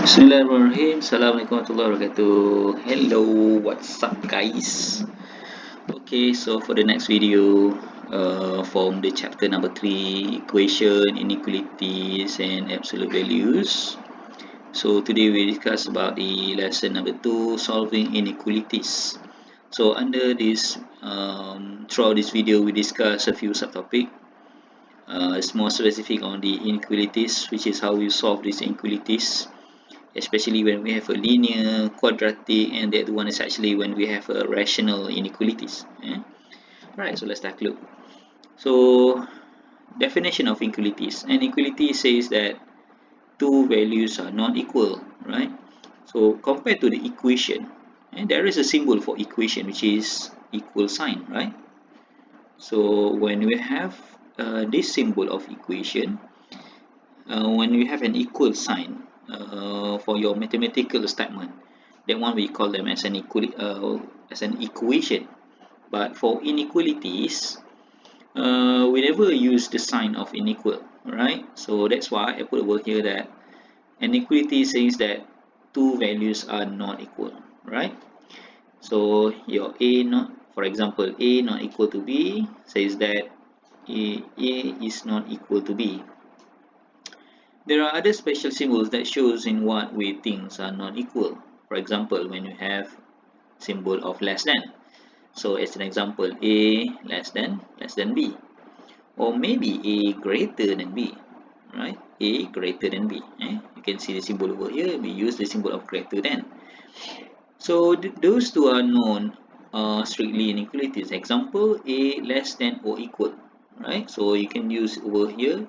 Bismillahirrahmanirrahim. Assalamualaikum warahmatullahi wabarakatuh. Hello, what's up, guys? Okay, so for the next video, from the chapter number 3, equation, inequalities, and absolute values. So today we discuss about the lesson number 2, solving inequalities. So under this, throughout this video, we discuss a few subtopics. It's more specific on the inequalities, which is how we solve these inequalities, especially when we have a linear, quadratic, and the other one is actually when we have a rational inequalities. Right, so let's take a look. So definition of inequalities. An equality says that two values are not equal, right? So compared to the equation, and there is a symbol for equation, which is equal sign, right? So when we have this symbol of equation, when we have an equal sign for your mathematical statement, that one we call them as an equation. But for inequalities, we never use the sign of unequal, right? So that's why I put over here that an equality says that two values are not equal, right? So your a not, for example, a not equal to b says that a is not equal to b. There are other special symbols that shows in what way things are not equal. For example, when you have symbol of less than. So as an example, a less than b, or maybe a greater than b, right? A greater than b. You can see the symbol over here. We use the symbol of greater than. So those two are known strictly inequalities. Example, a less than or equal, right? So you can use over here,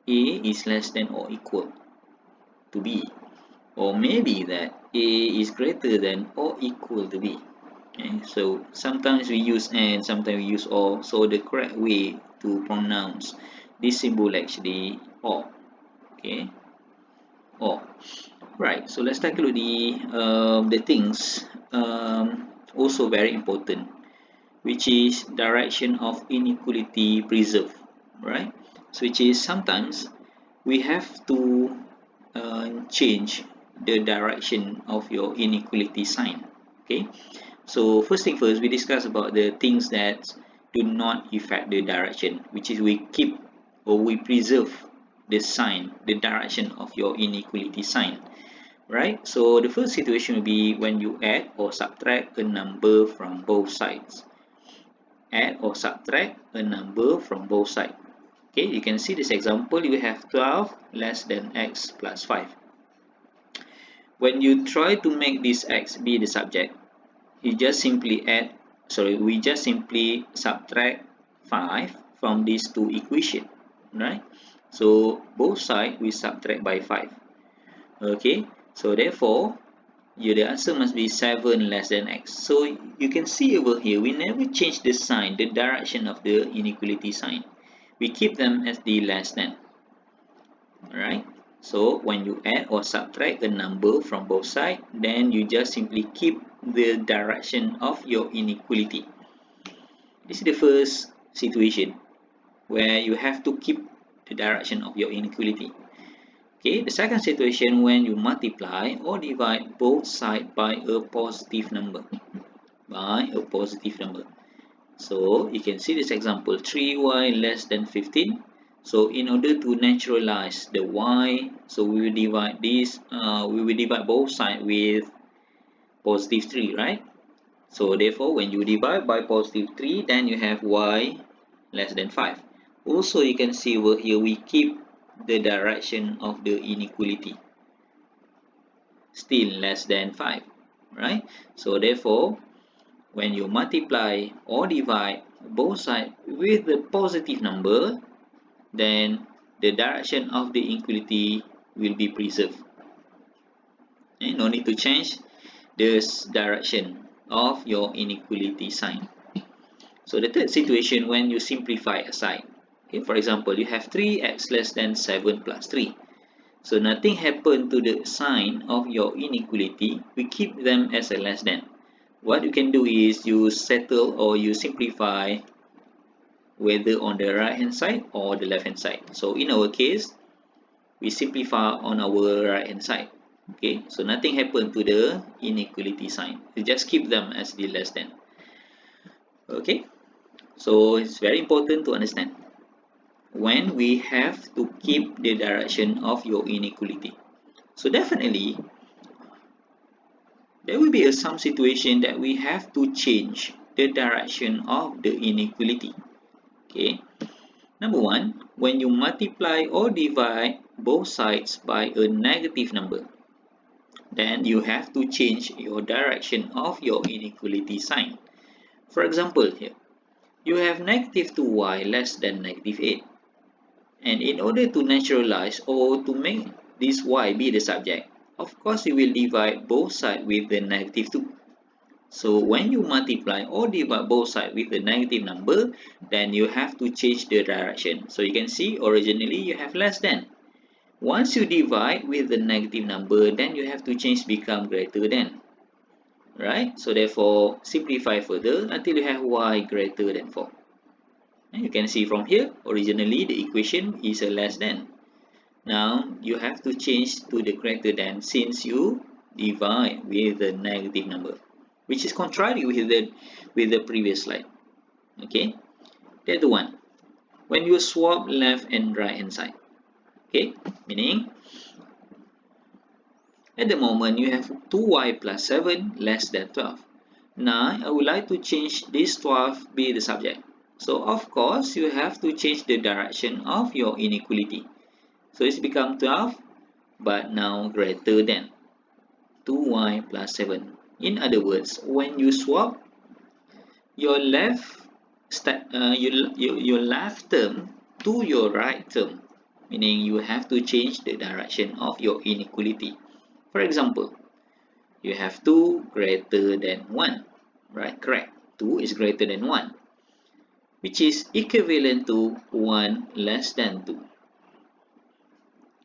a is less than or equal to b, or maybe that a is greater than or equal to b. So sometimes we use and sometimes we use or. So the correct way to pronounce this symbol actually or. Okay, or. Right. So let's take a look the things also very important, which is direction of inequality preserve. Right. So which is sometimes we have to change the direction of your inequality sign. Okay, so first thing first, we discuss about the things that do not affect the direction, which is we keep or we preserve the sign, the direction of your inequality sign, right? So the first situation will be when you add or subtract a number from both sides. Add or subtract a number from both sides. Okay, you can see this example. You have 12 less than x plus 5. When you try to make this x be the subject, we just simply subtract 5 from these two equations, right? So both sides we subtract by 5. Okay, so therefore the answer must be 7 less than x. So you can see over here we never change the sign, the direction of the inequality sign. We keep them as the less than. Alright, so when you add or subtract a number from both sides, then you just simply keep the direction of your inequality. This is the first situation where you have to keep the direction of your inequality. Okay, the second situation when you multiply or divide both sides by a positive number. So you can see this example, 3y less than 15. So in order to naturalize the y, so we will divide both sides with positive 3, right? So therefore, when you divide by positive 3, then you have y less than 5. Also, you can see over here, we keep the direction of the inequality, still less than 5, right? So therefore, when you multiply or divide both sides with the positive number, then the direction of the inequality will be preserved. No need to change this direction of your inequality sign. So the third situation, when you simplify a side. Okay, for example, you have 3x less than 7 plus 3. So nothing happened to the sign of your inequality. We keep them as a less than. What you can do is you settle or you simplify whether on the right hand side or the left hand side. So in our case, we simplify on our right hand side. Okay, so nothing happened to the inequality sign. You just keep them as the less than. Okay, so it's very important to understand when we have to keep the direction of your inequality. So definitely there will be some situation that we have to change the direction of the inequality. Okay, number one, when you multiply or divide both sides by a negative number, then you have to change your direction of your inequality sign. For example, here you have negative 2y less than negative 8, and in order to naturalize or to make this y be the subject, of course you will divide both sides with the negative 2. So when you multiply or divide both sides with a negative number, then you have to change the direction. So you can see originally you have less than. Once you divide with the negative number, then you have to change become greater than. Right? So therefore, simplify further until you have y greater than 4. And you can see from here, originally the equation is a less than. Now you have to change to the greater than since you divide with the negative number, which is contrary with the previous slide. Okay, that's the one. When you swap left and right hand side, okay, meaning at the moment you have 2y plus 7 less than 12. Now I would like to change this 12 be the subject. So of course you have to change the direction of your inequality. So it's become 12 but now greater than 2y plus 7. In other words, when you swap your your left term to your right term, meaning you have to change the direction of your inequality. For example, you have 2 greater than 1, right? Correct. 2 is greater than 1, which is equivalent to 1 less than 2.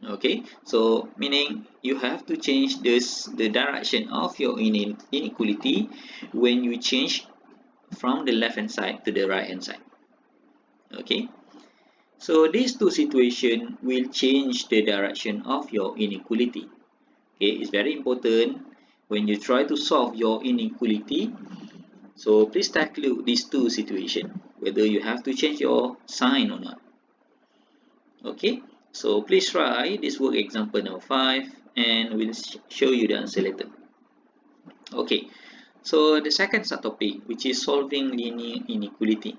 Okay, so meaning you have to change the direction of your inequality when you change from the left hand side to the right hand side. Okay, so these two situations will change the direction of your inequality. Okay, it's very important when you try to solve your inequality. So please tackle these two situations, whether you have to change your sign or not. Okay, so please try this work example number 5 and we'll show you the answer later. Okay, so the second subtopic, which is solving linear inequality.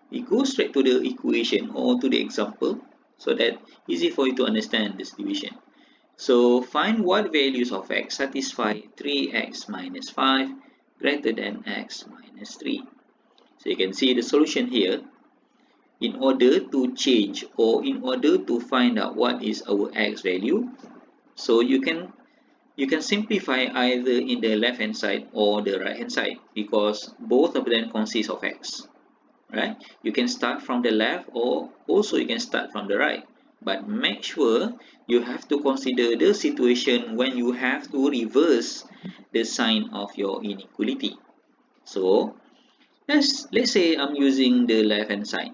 We go straight to the equation or to the example so that easy for you to understand the situation. So find what values of x satisfy 3x minus 5 greater than x minus 3. So you can see the solution here. In order to change or in order to find out what is our x value, so you can simplify either in the left hand side or the right hand side because both of them consist of x, right? You can start from the left or also you can start from the right, but make sure you have to consider the situation when you have to reverse the sign of your inequality. So let's say I'm using the left hand side,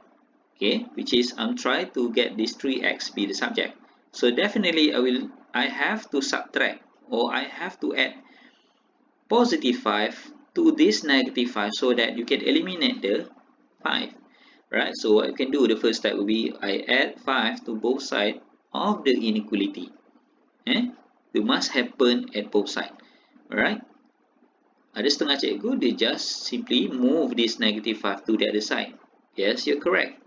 okay, which is I'm trying to get this 3x be the subject. So definitely I have to subtract or I have to add positive 5 to this negative 5 so that you can eliminate the 5, right? So what you can do, the first step will be I add 5 to both sides of the inequality. It must happen at both sides, alright? Ada setengah cikgu, they just simply move this negative 5 to the other side. Yes, you're correct.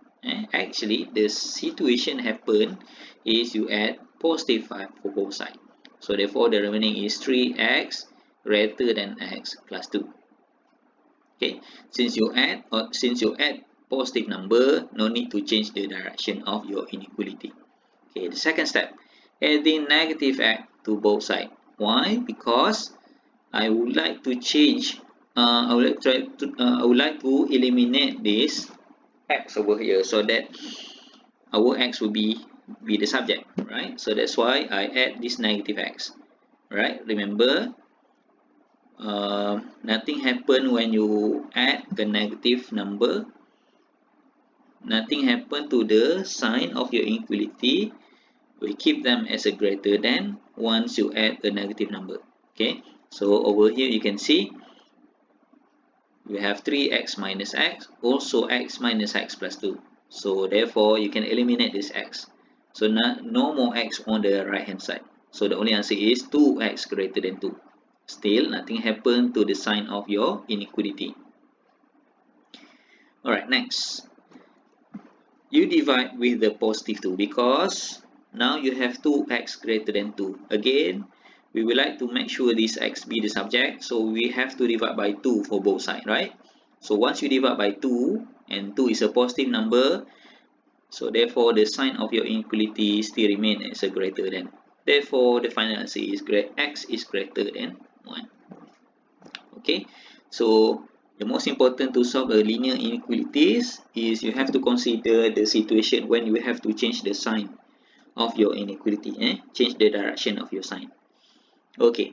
Actually, the situation happen is you add positive 5 for both sides. So therefore, the remaining is 3x greater than x plus 2. Okay, since you add positive number, no need to change the direction of your inequality. Okay, the second step, adding negative x to both sides. Why? Because I would like to change. I would like to eliminate this x over here so that our x will be the subject, right? So that's why I add this negative x, right? Remember, nothing happen when you add the negative number. Nothing happen to the sign of your inequality. We keep them as a greater than once you add a negative number. Okay, so over here you can see we have 3x minus x, also x minus x plus 2. So therefore you can eliminate this x. So no more x on the right hand side. So the only answer is 2x greater than 2. Still nothing happened to the sign of your inequality. Alright, next. You divide with the positive 2 because now you have 2x greater than 2. Again, we would like to make sure this x be the subject, so we have to divide by 2 for both sides, right? So once you divide by 2, and 2 is a positive number, so therefore the sign of your inequality still remains as a greater than. Therefore, the final answer is x is greater than 1. Okay, so the most important to solve a linear inequalities is you have to consider the situation when you have to change the sign of your inequality, change the direction of your sign. Okay,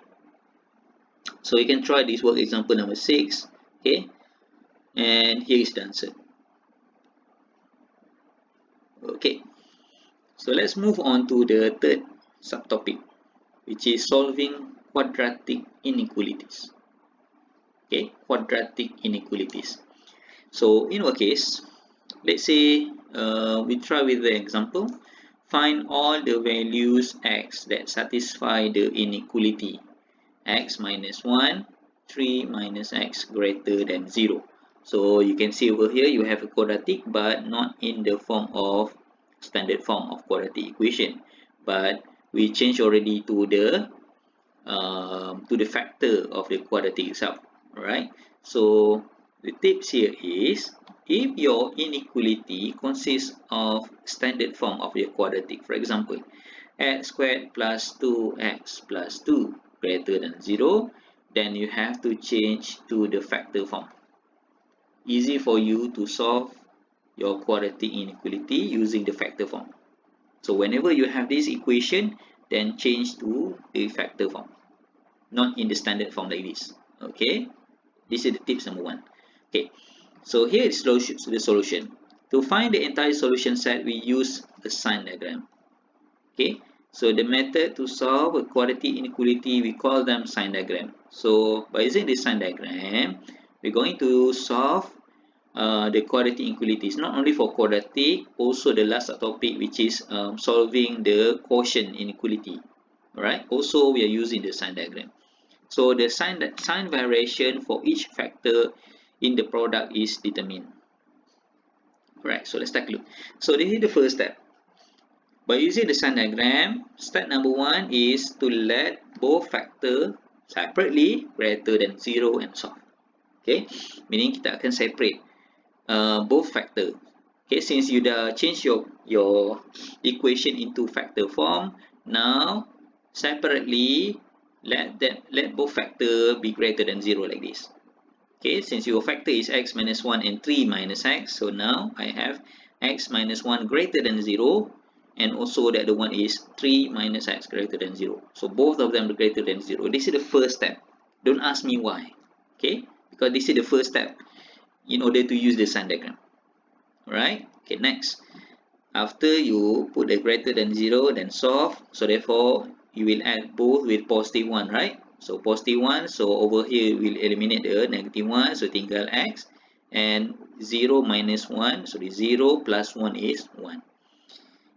so you can try this work example number 6. Okay, and here is the answer. Okay, so let's move on to the third subtopic, which is solving quadratic inequalities. Okay, quadratic inequalities. So in our case, let's say we try with the example. Find all the values x that satisfy the inequality x minus 1, 3 minus x greater than 0. So you can see over here you have a quadratic but not in the form of standard form of quadratic equation, but we change already to the factor of the quadratic itself. Alright, so the tips here is if your inequality consists of standard form of your quadratic, for example, x squared plus 2x plus 2 greater than 0, then you have to change to the factor form. Easy for you to solve your quadratic inequality using the factor form. So whenever you have this equation, then change to the factor form, not in the standard form like this. Okay, this is the tips number 1. Okay, so here is the solution. To find the entire solution set, we use a sign diagram. Okay, so the method to solve a quadratic inequality, we call them sign diagram. So by using this sign diagram, we're going to solve the quadratic inequalities, not only for quadratic, also the last topic, which is solving the quotient inequality. Alright, also we are using the sign diagram. So the sign variation for each factor in the product is determined. Alright, so let's take a look. So this is the first step. By using the sign diagram, step number 1 is to let both factor separately greater than 0 and solve. Okay, meaning kita akan separate both factor. Okay, since you dah change your equation into factor form, now separately let both factor be greater than 0 like this. Okay, since your factor is x minus 1 and 3 minus x, so now I have x minus 1 greater than 0, and also the other one is 3 minus x greater than 0. So both of them are greater than 0. This is the first step. Don't ask me why. Okay, because this is the first step in order to use the sign diagram. Alright, okay, next. After you put the greater than 0, then solve. So therefore, you will add both with positive 1, right? So positive 1, so over here we'll eliminate the negative 1, so tinggal x. And 0 minus 1, so the 0 plus 1 is 1.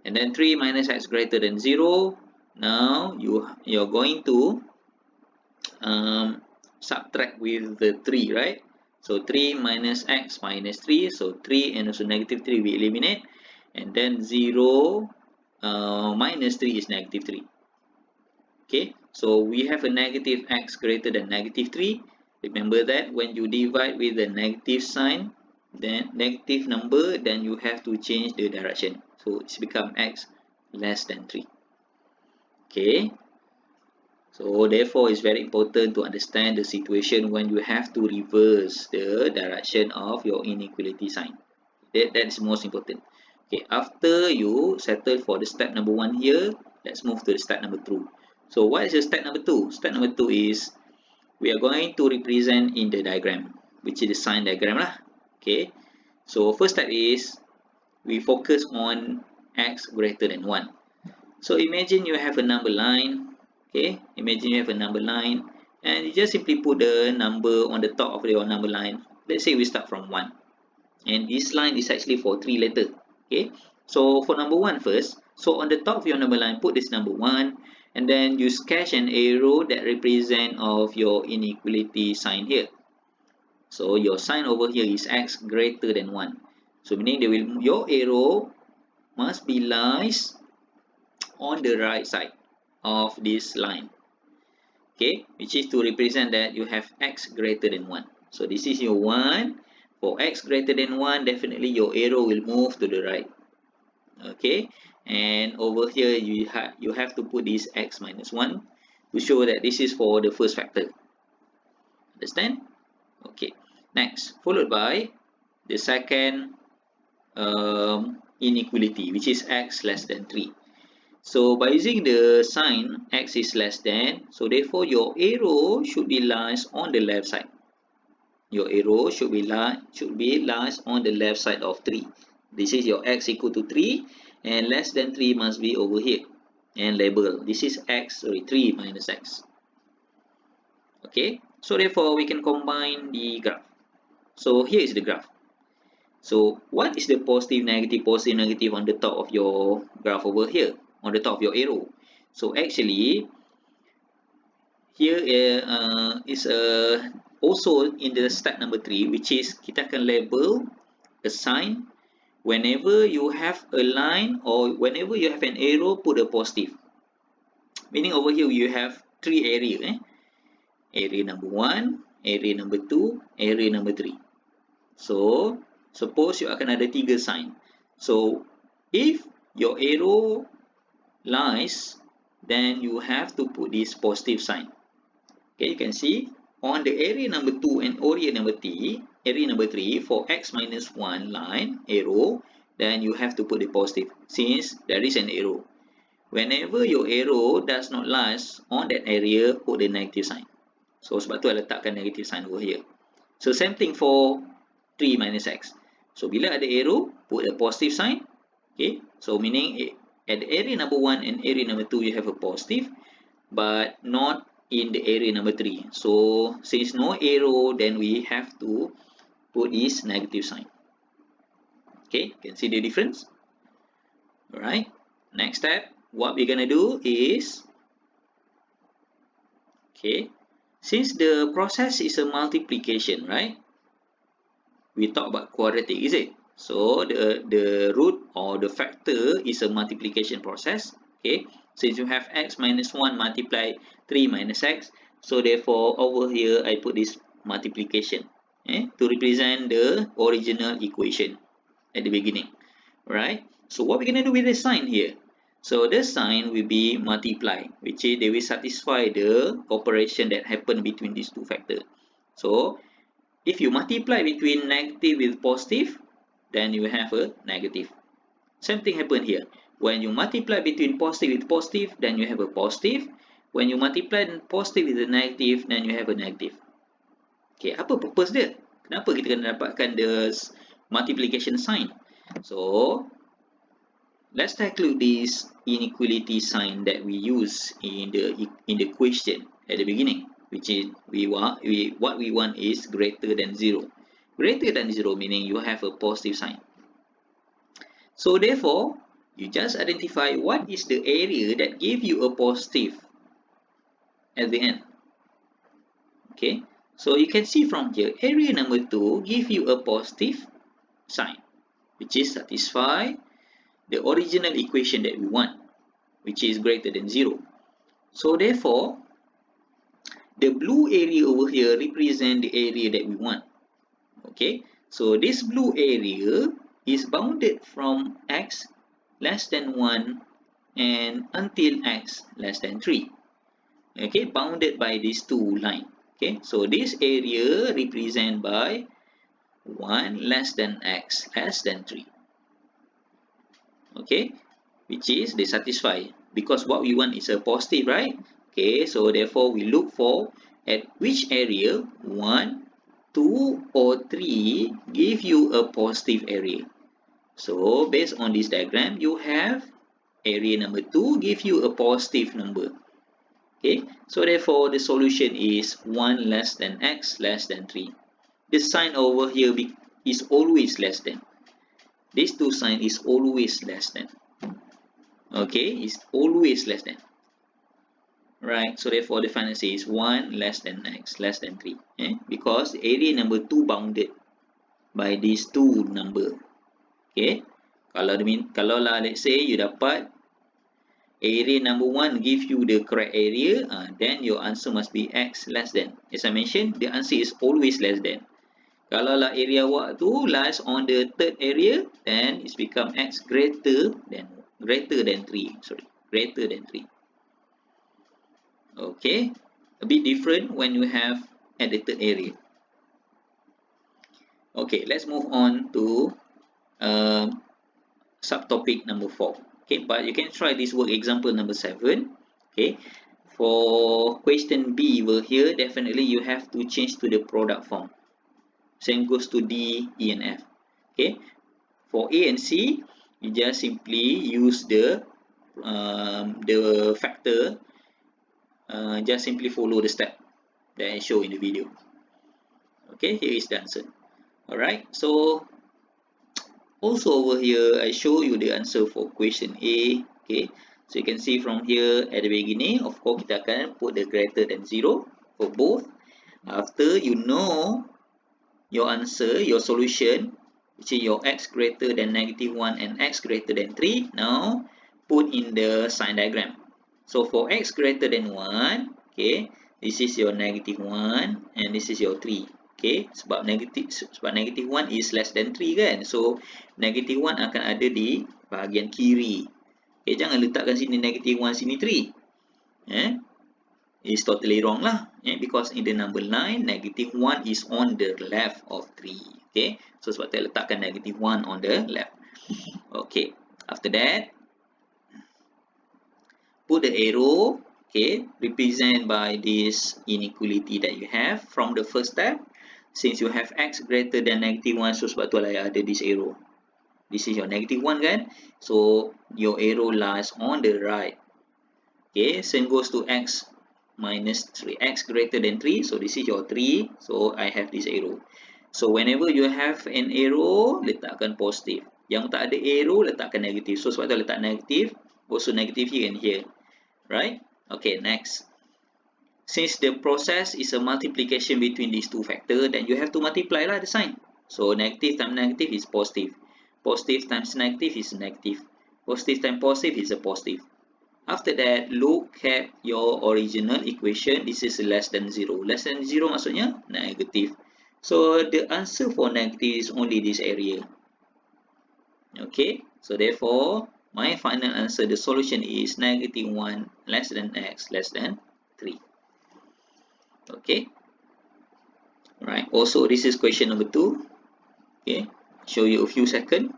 And then 3 minus x greater than 0. Now you're going to subtract with the 3, right? So 3 minus x minus 3, so 3 and also negative 3 we eliminate, and then 0 minus 3 is negative 3. Okay, so we have a negative x greater than negative 3. Remember that when you divide with the negative sign, then negative number, then you have to change the direction. So it's become x less than 3. Okay, so therefore it's very important to understand the situation when you have to reverse the direction of your inequality sign. That is most important. Okay, after you settle for the step number 1 here, let's move to the step number 2. So what is the step number 2? Step number 2 is we are going to represent in the diagram, which is the sign diagram lah. Okay, so first step is we focus on x greater than 1. So imagine you have a number line Okay, imagine you have a number line and you just simply put the number on the top of your number line. Let's say we start from 1, and this line is actually for 3 letters. Okay, so for number 1 first, so on the top of your number line, put this number 1, and then you sketch an arrow that represent of your inequality sign here. So your sign over here is x greater than 1. So meaning your arrow must be lies on the right side of this line. Okay, which is to represent that you have x greater than 1. So this is your 1. For x greater than 1, definitely your arrow will move to the right. Okay, and over here you have to put this x minus 1 to show that this is for the first factor. Understand? Okay, next, followed by the second inequality, which is x less than 3. So by using the sign x is less than, so therefore your arrow should be lies on the left side. Your arrow should be lies on the left side of 3. This is your x equal to 3, and less than 3 must be over here and label. This is 3 minus x. Okay, so therefore we can combine the graph. So here is the graph. So what is the positive, negative on the top of your graph over here, on the top of your arrow? So actually here is also in the step number 3, which is kita akan label a sign whenever you have a line or whenever you have an arrow, put a positive. Meaning over here you have 3 area. Area number 1, area number 2, area number 3. So suppose you akan ada 3 sign. So if your arrow lies, then you have to put this positive sign. Okay, you can see on the area number 2 and area number 3, for x minus 1 line arrow, then you have to put the positive since there is an arrow. Whenever your arrow does not lies on that area, put the negative sign. So sebab tu I letakkan negative sign over here. So same thing for 3 minus x. So bila ada arrow, put a positive sign. Okay, so meaning at the area number 1 and area number 2 you have a positive, but not in the area number 3. So since no arrow, then we have to put this negative sign. Okay, can see the difference? Alright, next step, what we're gonna do is, okay, since the process is a multiplication, right? We talk about quadratic, is it? So the root or the factor is a multiplication process. Okay, since you have x minus 1 multiply 3 minus x, so therefore over here I put this multiplication to represent the original equation at the beginning. Right? So what we're going to do with the sign here? So the sign will be multiply, which is they will satisfy the operation that happened between these two factors. So if you multiply between negative with positive, then you have a negative. Same thing happen here. When you multiply between positive with positive, then you have a positive. When you multiply positive with a negative, then you have a negative. Okay, apa purpose dia? Kenapa kita kena dapatkan the multiplication sign? So let's take a look this inequality sign that we use in the question at the beginning, which is what we want is greater than 0. Greater than 0 meaning you have a positive sign. So therefore, you just identify what is the area that give you a positive at the end. Okay, so you can see from here, area number 2 give you a positive sign, which is satisfy the original equation that we want, which is greater than 0. So therefore, the blue area over here represent the area that we want. Okay, so this blue area is bounded from x less than 1 and until x less than 3. Okay, bounded by these two lines. Okay, so this area represent by 1 less than x less than 3. Okay, which is they satisfy because what we want is a positive, right? Okay, so therefore we look for at which area 1, 2 or 3 give you a positive area. So based on this diagram, you have area number 2 give you a positive number. Okay, so therefore the solution is 1 less than x less than 3. The sign over here is always less than. These two sign is always less than. Okay, is always less than. Right, so therefore the final answer is 1 less than x less than 3. Because the area number 2 bounded by these two number. Okay, kalau lah let's say you dapat area number 1 give you the correct area, then your answer must be x less than. As I mentioned, the answer is always less than. Kalau lah area awak tu lies on the third area, then it's become x greater than 3. Sorry, greater than 3. Okay, a bit different when you have at the third area. Okay, let's move on to subtopic number 4. Okay, but you can try this work example number 7. Okay, for question B over here, definitely you have to change to the product form. Same goes to D, E, and F. Okay, for A and C, you just simply use the factor. Just simply follow the step that I show in the video. Okay, here is the answer. Alright, so also over here I show you the answer for question A. Okay, so you can see from here at the beginning, of course kita akan put the greater than 0 for both. After you know your answer, your solution, which is your x greater than -1 and x greater than 3, now put in the sign diagram. So for x greater than 1, okay, this is your -1 and this is your 3. Okay, sebab -1 is less than 3 kan. So -1 akan ada di bahagian kiri. Okay, jangan letakkan sini -1, sini 3. It's totally wrong lah. Because in the number line, -1 is on the left of 3. Okay, so sebab tu letakkan -1 on the left. Okay, after that, put the arrow, okay, represent by this inequality that you have from the first step. Since you have x greater than -1, so sebab tu lah ada this arrow. This is your -1 kan? So your arrow lies on the right. Okay, same goes to x greater than 3. So this is your 3. So I have this arrow. So whenever you have an arrow, letakkan positive. Yang tak ada arrow, letakkan negative. So sebab tu letak negative, also negative here and here. Right? Okay, next. Since the process is a multiplication between these two factors, then you have to multiply lah the sign. So negative times negative is positive. Positive times negative is negative. Positive times positive is a positive. After that, look at your original equation. This is less than 0. Less than 0 maksudnya negative. So the answer for negative is only this area. Okay, so therefore, my final answer, the solution is -1 less than x less than 3. Okay. Right. Also, this is question number 2. Okay. Show you a few seconds.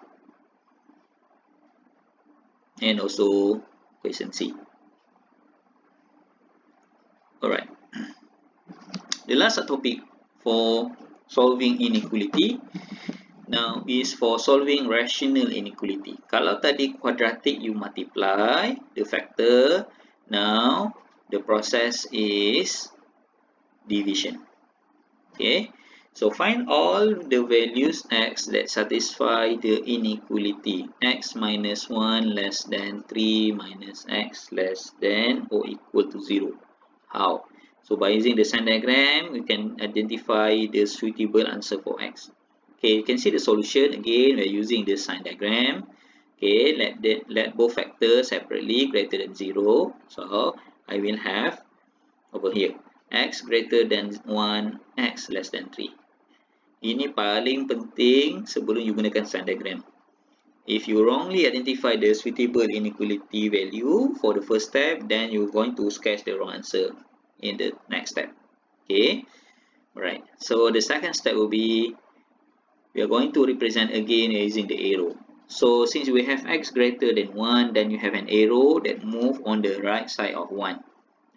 And also question C. Alright. The last topic for solving inequality now is for solving rational inequality. Kalau tadi quadratic you multiply the factor, now the process is division. Okay. So find all the values x that satisfy the inequality. X minus 1 less than 3 minus x less than or equal to 0. How? So by using the sign diagram, we can identify the suitable answer for x. Okay, you can see the solution again. We're using the sign diagram. Okay, let both factors separately greater than 0. So I will have over here x greater than 1, x less than 3. Ini paling penting sebelum you gunakan sign diagram. If you wrongly identify the suitable inequality value for the first step, then you're going to sketch the wrong answer in the next step. Okay, alright. So the second step will be, we are going to represent again using the arrow. So since we have x greater than 1, then you have an arrow that move on the right side of 1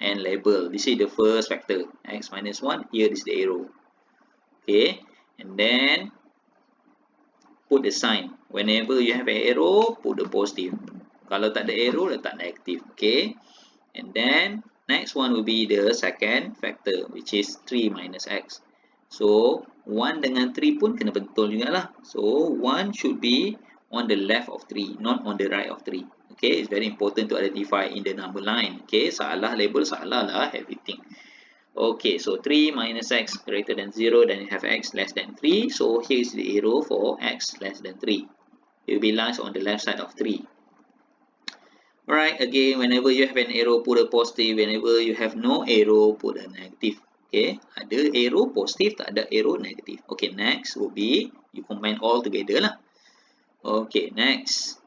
and label. This is the first factor, x minus 1. Here is the arrow. Okay. And then put the sign. Whenever you have an arrow, put the positive. Kalau tak ada arrow, letak negative. Okay. And then Next one will be the second factor, which is 3 minus x. So 1 dengan 3 pun kena betul juga lah. So 1 should be on the left of 3, not on the right of 3. Okay, it's very important to identify in the number line. Okay, salah label salah lah everything. Okay, so 3 minus x greater than 0, then you have x less than 3. So here is the arrow for x less than 3. It will be lies on the left side of 3. Alright, again, whenever you have an arrow, put a positive. Whenever you have no arrow, put a negative. Okay, ada arrow positive, tak ada arrow negative. Okay, next will be, you combine all together lah. Okay, next.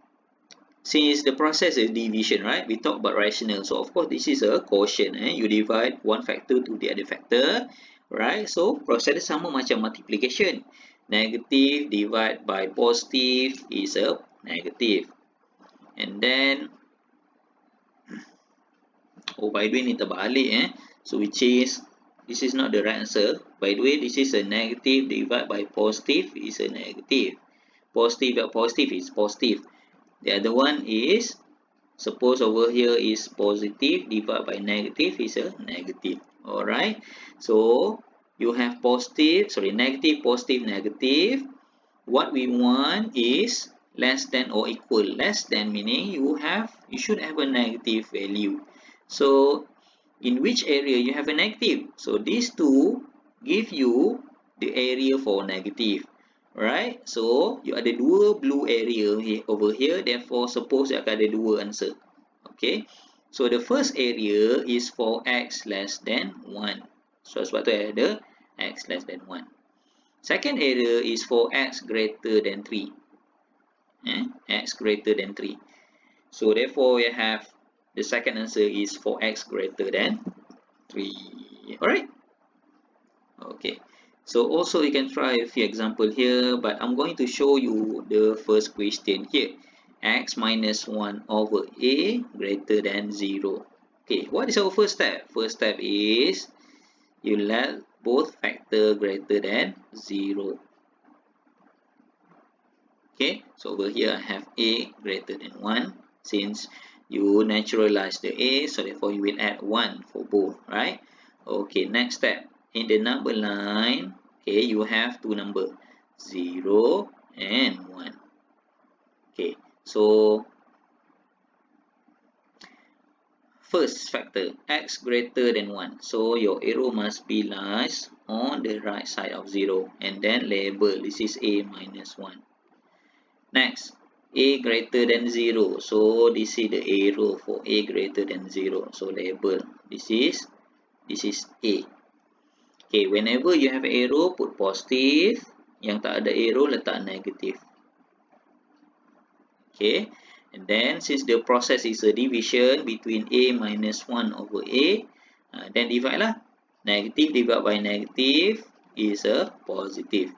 Since the process is division, right? We talk about rational. So, of course, this is a quotient. You divide one factor to the other factor. Right? So, proses sama macam multiplication. Negative divide by positive is a negative. And then, oh, by the way, ni terbalik. So, which is, this is not the right answer. By the way, this is a negative divide by positive is a negative. Positive by positive is positive. The other one is, suppose over here is positive divided by negative is a negative. Alright, so you have positive, sorry, negative, positive, negative. What we want is less than or equal. Less than meaning you should have a negative value. So in which area you have a negative? So these two give you the area for negative. Right, so you ada dua blue area here, over here, therefore suppose you akan ada dua answer. Okay, so the first area is for x less than 1. So sebab tu ada x less than 1. Second area is for x greater than 3. X greater than 3. So therefore you have the second answer is for x greater than 3. Alright, okay. So also you can try a few example here, but I'm going to show you the first question here. X minus 1 over a greater than 0. Okay, what is our first step? First step is you let both factor greater than 0. Okay, so over here I have a greater than 1. Since you naturalize the a, so therefore you will add 1 for both, right? Okay, next step. In the number line, okay, you have two numbers, 0 and 1. Okay, so first factor, x greater than 1. So your arrow must be lies on the right side of 0. And then label, this is a minus 1. Next, a greater than 0. So this is the arrow for a greater than 0. So label, this is a. Okay, whenever you have arrow, put positive. Yang tak ada arrow, letak negative. Okay, and then since the process is a division between a minus 1 over a, then divide lah. Negative divided by negative is a positive.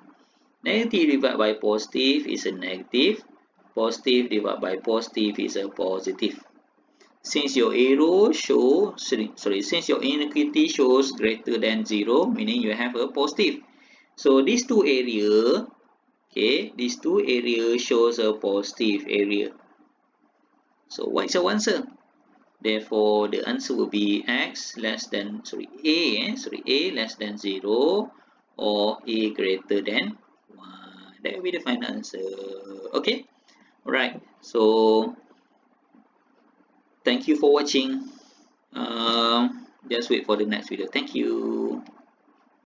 Negative divided by positive is a negative. Positive divided by positive is a positive. Since your arrow shows, since your inequality shows greater than 0, meaning you have a positive. So these two area, okay, these two area shows a positive area. So what is our answer? Therefore, the answer will be x less than, a less than 0 or a greater than 1. That will be the final answer. Okay, alright. So thank you for watching. Just wait for the next video. Thank you.